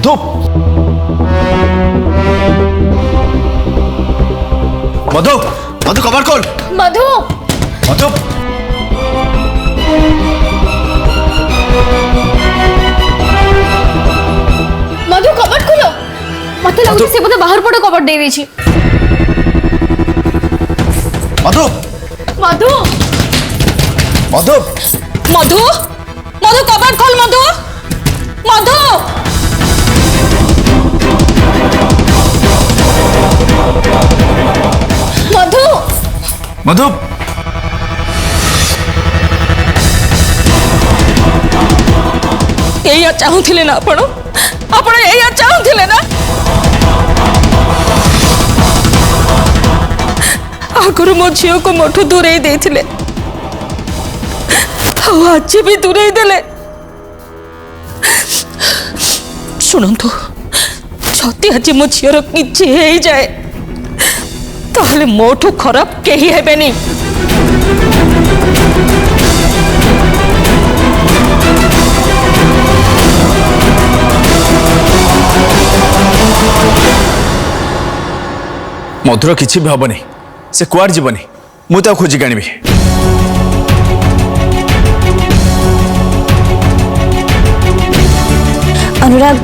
मधु मधु मधु कबाड़ खोल। मधु मधु मधु कबट खोलो। मत लगुच से बोधे बाहर पड़े कबट दे देछि। मधु मधु मधु मधु मधु कबट खोल। मधु मधु मधु मधु यही चाहूले ना आपण आपण यही चाहूले ना। आगुरी मो झील को मोठू दूरे देथिले आज भी दूरे देले। शुणु जदि आज मो झीर कि हो जाए ताहले मोठू खराब केही हेबेनी। मधुर किसी भी हेनी से कुआर जीवनी मुझे खोजिक आनी। अनुराग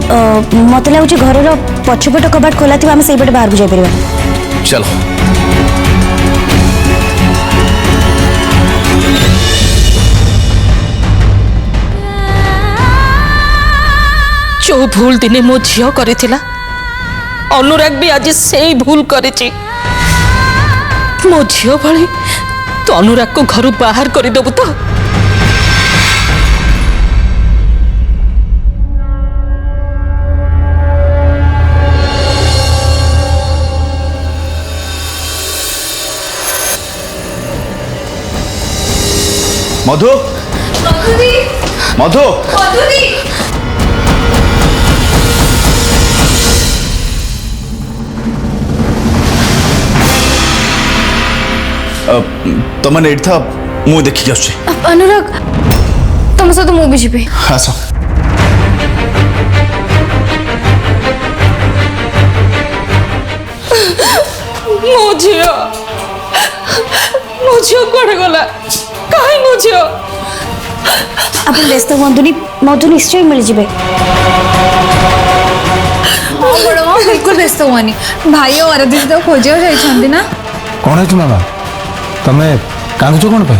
मत लगुच घर पछपट कबाट खोला थी आम से बाहर को जापर। चलो जो भूल दिने मो झील करिथिला अनुराग भी आज से भूल करिछि। मो झील भली तो अनुराग को घर बाहर करदेबु तो। मधु मधु तुमने एट था मु देखी अनुराग तुम सहित मु भी जी। आस मो झील कड़े गला कहीं मो झील। आप व्यस्त हूँ मधु निश्चय मिल जाए। बिल्कुल व्यस्त हुआनी भाई और आरती तो खोजा जाइछंती ना। कौन है मामा तमे कांदुच कौन पे?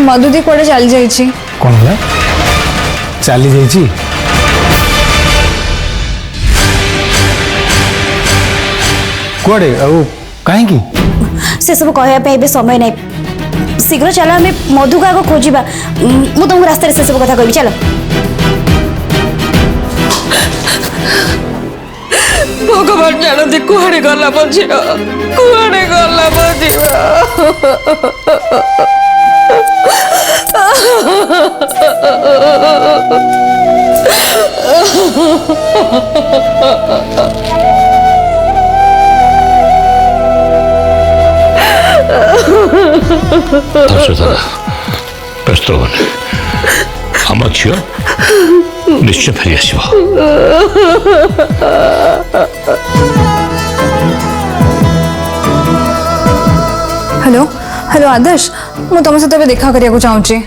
मधुदी कोड़े चली जाइछि। कौन है चली जाइछि? कोड़े ଆଉ काहेकी से सब कहवाई समय नहीं। शीघ्र चलो आम मधु को आग खोजा मुझे तुमको रास्ते से सब कथा कहबी। चलो भगवान जानते कुआड़े गला मो झील कुआड़े गला मो झील। व्यस्त आम झी निश्चय फेरी आस। हेलो हेलो आदर्श मु तुम सहित देखा करने चाहूँगी।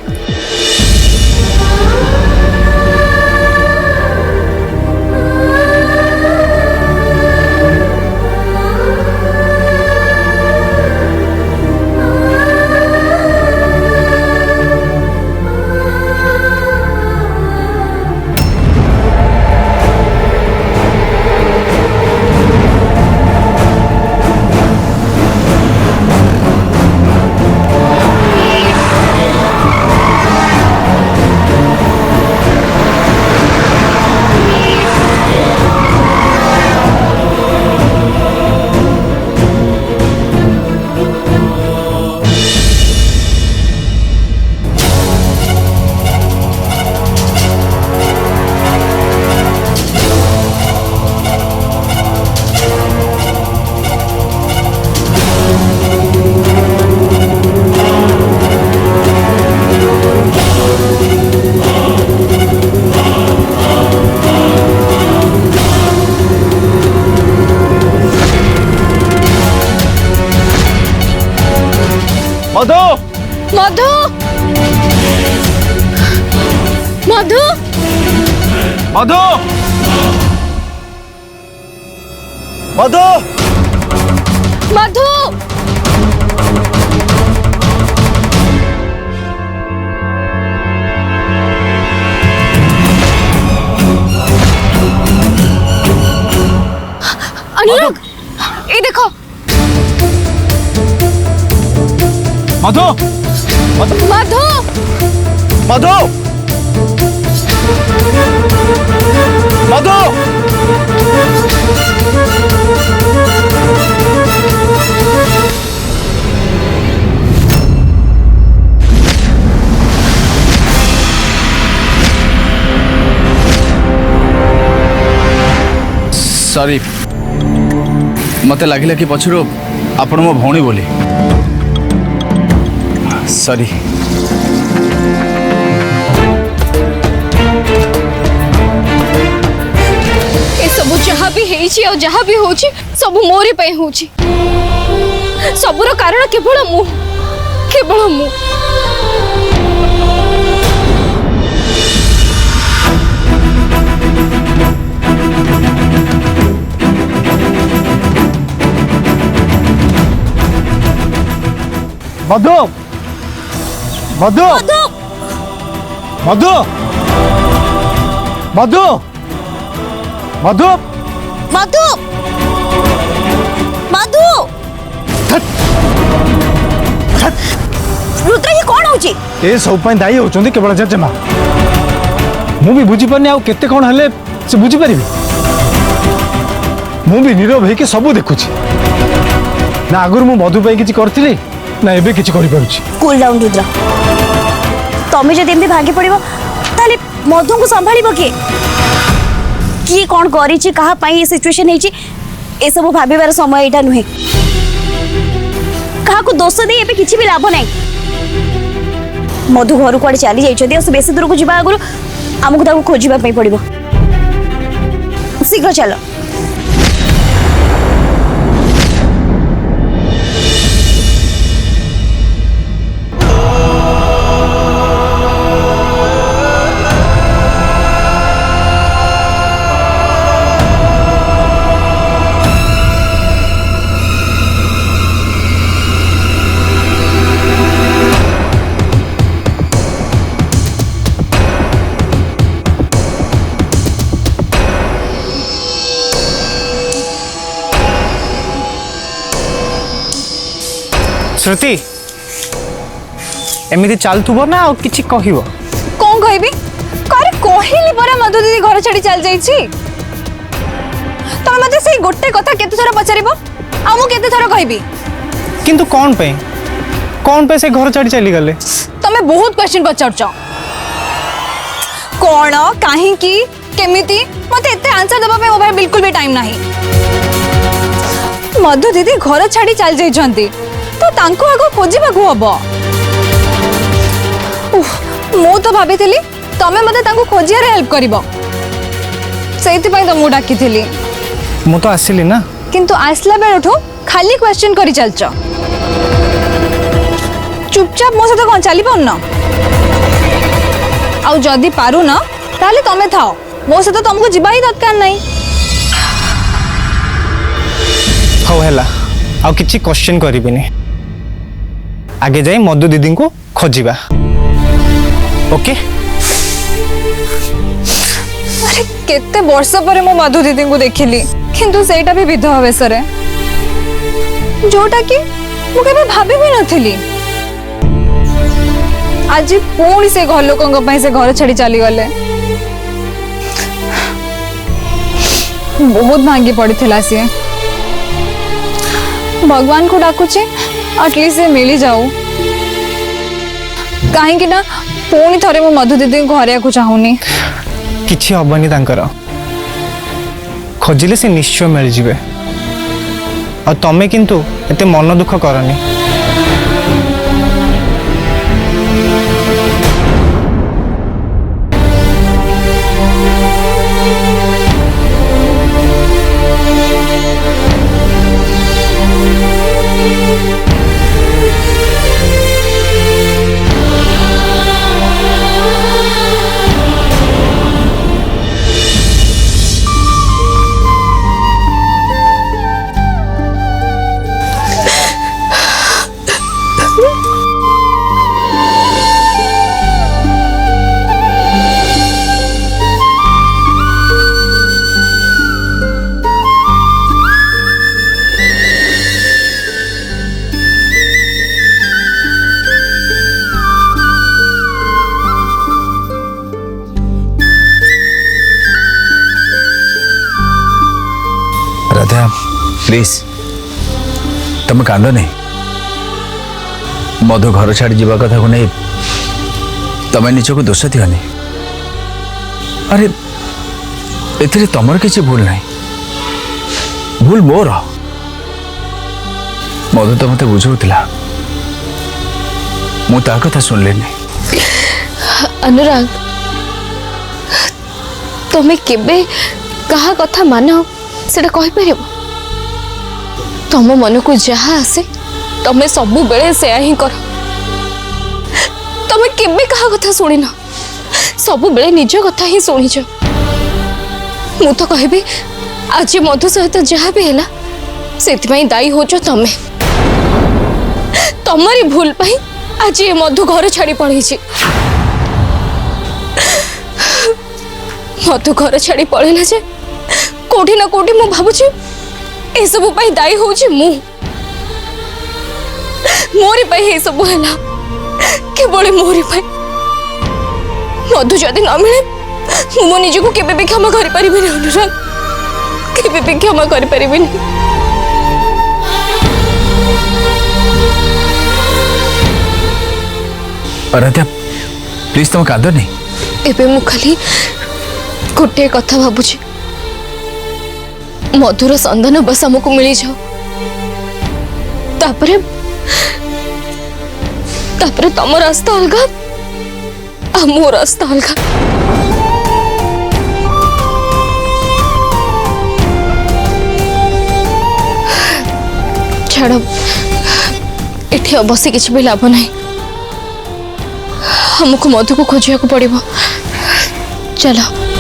मधु मधु मधु अनुराग ये देखो मधु मधु मधु मधु सॉरी मते लगिला कि पछरो आपण मो भौणी बोली सॉरी ए सब जहाँ भी हेची और जहाँ भी होची सब मोरी पे होची सबुर कारण केवल मु मधु मधु मधु मधु मधु मधु मधु रुद्र ये कौन होची ए सब पाई दायी होचंदी केवल जजेमा मु भी बुझी परनी आ केते कोन हले से बुझी परिबी मु भी नीरव हे के सब देखुची ना आगुर मु मधु पाई किछि करथिली ना एबे किछि करि पारुची कूल डाउन रुद्र तमें जदि एमती भागी पड़ो ताले मधु को संभाल किए कौन करी कहा पाई सिचुएशन ए सब भाबार समय यहाँ नुहे क्या दोष दे एबे किछि भी लाभ नहीं मधु घर कुआड़े चली जाइए बेसी दूर को जावा आगु आमको खोजापी पड़ो शीघ्र चल श्रुति एमती चलुव ना आ कि कह कौन कहबी करे कहली परा मधु दीदी घर छाड़ी चल जाइछि तमे मते से गोटे कथा केते थरा पचारिबो आ मु केते थरा कहबी किंतु कौन पे से घर छाड़ी चली गले तमे बहुत क्वेश्चन पचारछ कौन काहे की केमिति मते एते आंसर दबा पे मोबाइल बिल्कुल भी टाइम नाही मधु दीदी घर छाड़ी चल जाइछंती तो तांको आगो खोजिबाकू हबो मु तो भाबिथिली तमे मते तांको खोजियारे हेल्प करबो सेति पई तो मु डाकिथिली मु तो आसिली ना किंतु आसला बेलठू खाली क्वेश्चन करी चलछ चुपचाप मो सहित कौन चली पार न आउ जदि पारु न ताले तमे थाओ मो सहित तुमको जिबा ही दरकार नहीं हौ हैला आ किछि क्वेश्चन करिबिनी आगे जाई मधु दीदी को खोजिबा ओके अरे केते वर्ष पर मो मधु दीदी को देखिली किंतु सेटा भी विधवा वेशरे जोटा कि मु केबे भाबी भी नथिली आज पुणी से घर लोकों से घर छाड़ी चली गले बहुत भांगी पड़ी सी भगवान को डाकुचे एटलिस्ट से मिली जाऊ कहीं ना पुणी थरे मो मधु दीदी घर को चाहूनी किछि हबनी तांकर खोजिले से निश्चय मिल जिवे और तमे किंतु एते मन दुख करनी प्लीज तुम कांद नहीं मधु घर छाड़ी जीवा कथा को नहीं तमें निजक दोष दिवनि अरे एथिरे तमर किसी भूल नहीं भूल मोर मधु तो मत बुझाऊला मु ता कथा सुनलेनी अनुराग तुम्हें केबे कहा कथा मान से कहीपर तुम मन को जहा आसे तुम्हें सबु बेले से ही कर तुम्हें केबे कहा कथा शुणी न सबु बेले निज कथा ही शुणीच मु तो कहबी आज मधु सहित जहाँ भी है से दायी हो तमें तमरी भूल पाई आज ये मधु घर छाड़ी पड़े मधु घर छाड़ी पड़ेला जे कोठी ना कोठी मु भाबुची ए सब पाई दायी होची मु मोरी पाई हे सब हैला केवल मोरी पाई मधु जदि न मिले मु निज को केबे भी क्षमा करि परिबिनी अनुराग केबे भी क्षमा करि परिबिनी आराध्या प्लीज तुम कांद नहीं एबे मु खाली गोटे कथा भाबुची मधुर संधान बस हमको मिली जाओ तापरे तापरे तम रास्ता अलगा आ मो रास्ता अलगा छाड़ एठी बसी किसी भी लाभ नहीं हमको मधु को खोजा पड़ो चलो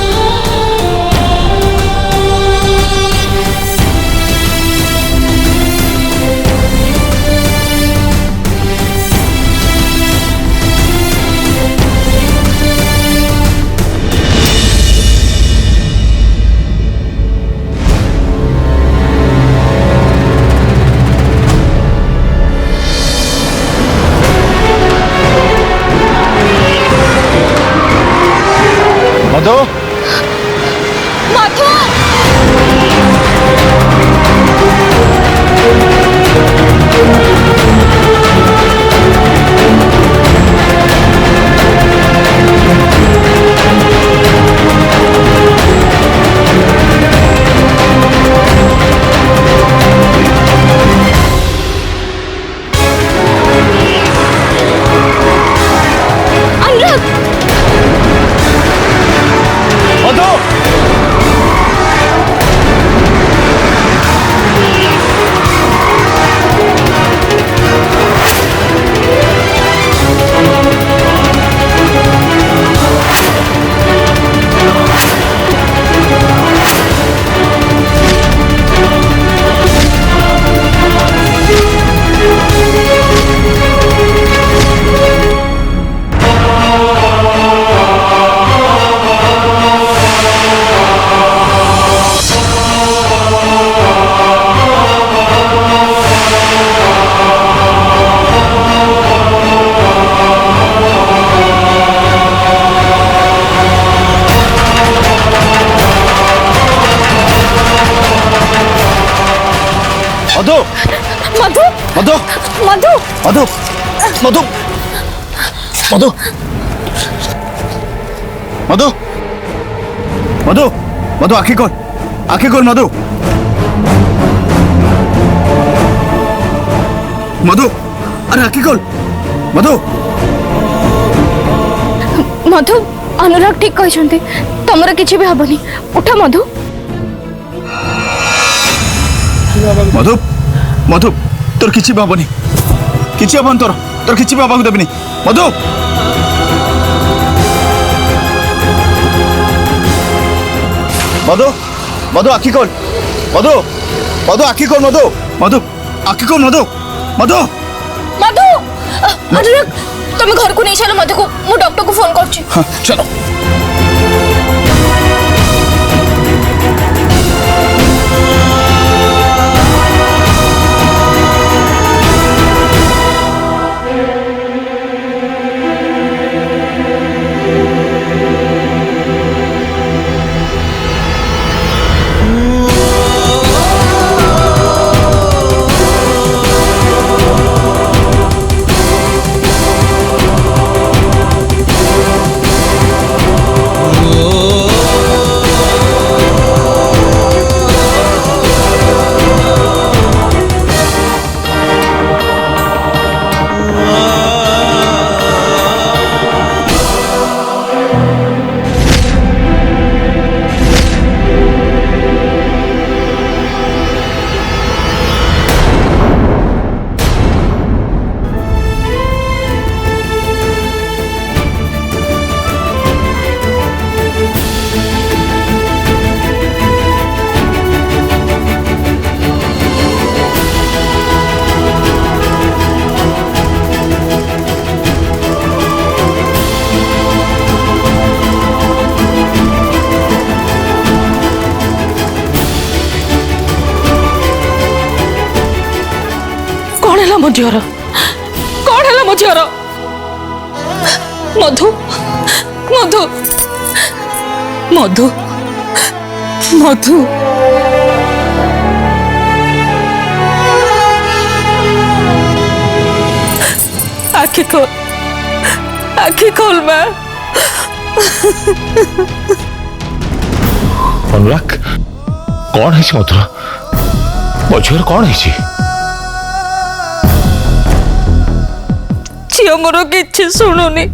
मधु मधु मधु मधु मधु मधु मधु मधु मधु मधु मधु आखि खोल मधु मधु अरे आखि खोल मधु मधु अनुराग ठीक कहते तुमर किसी भी हबनी उठ मधु मधु मधु तोर किछि भाबनी किछि हबन तोर तोर किछि बाबा को देबनी मधु मधु मधु आखि खोल मधु मधु आखि खोल मधु मधु आखि खोल मधु मधु मधु अनुराग तुम घर को नहीं चलो मधु को मु डॉक्टर को फोन कर हाँ, चलो मो झीर कौन है मो झीर मधु मधु मधु मधु आखि खोल मां अनुराग कौन है मधुरा मो झीर कौन है झील मोर कि शुणुनी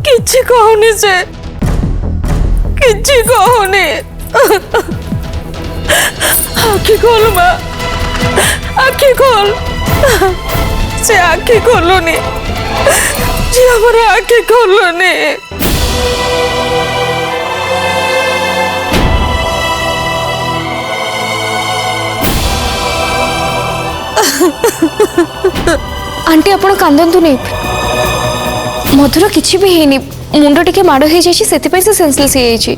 कि कहूनी से कि कहूनी आखि खोल मां आखि खोल से आखि खोलुनी झील मोर आखि खोलुनी आंटी आपण कांदंतु नहीं मधुर किछि भी हेनी मुंड टिके माड़ हो जाइछि सेति से सेंसलेस हो जाइछि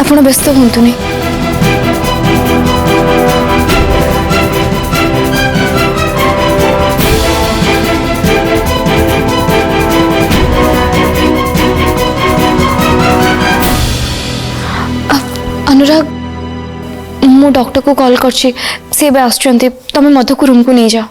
आपण व्यस्त हुंतु नहीं अनुराग मु डॉक्टर को कॉल करछि से बे आछंती तमे मधु को रूम को नहीं जाओ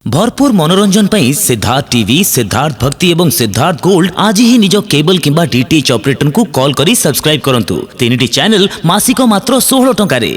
भरपूर मनोरंजन पई सिद्धार्थ टीवी, सिद्धार्थ भक्ति एवं सिद्धार्थ गोल्ड आज ही निज केबल किंबा डीटीएच ऑपरेटर को कॉल करी सब्सक्राइब करंतु। तीनिटी चैनल मासिक मात्र 16 टंकारे।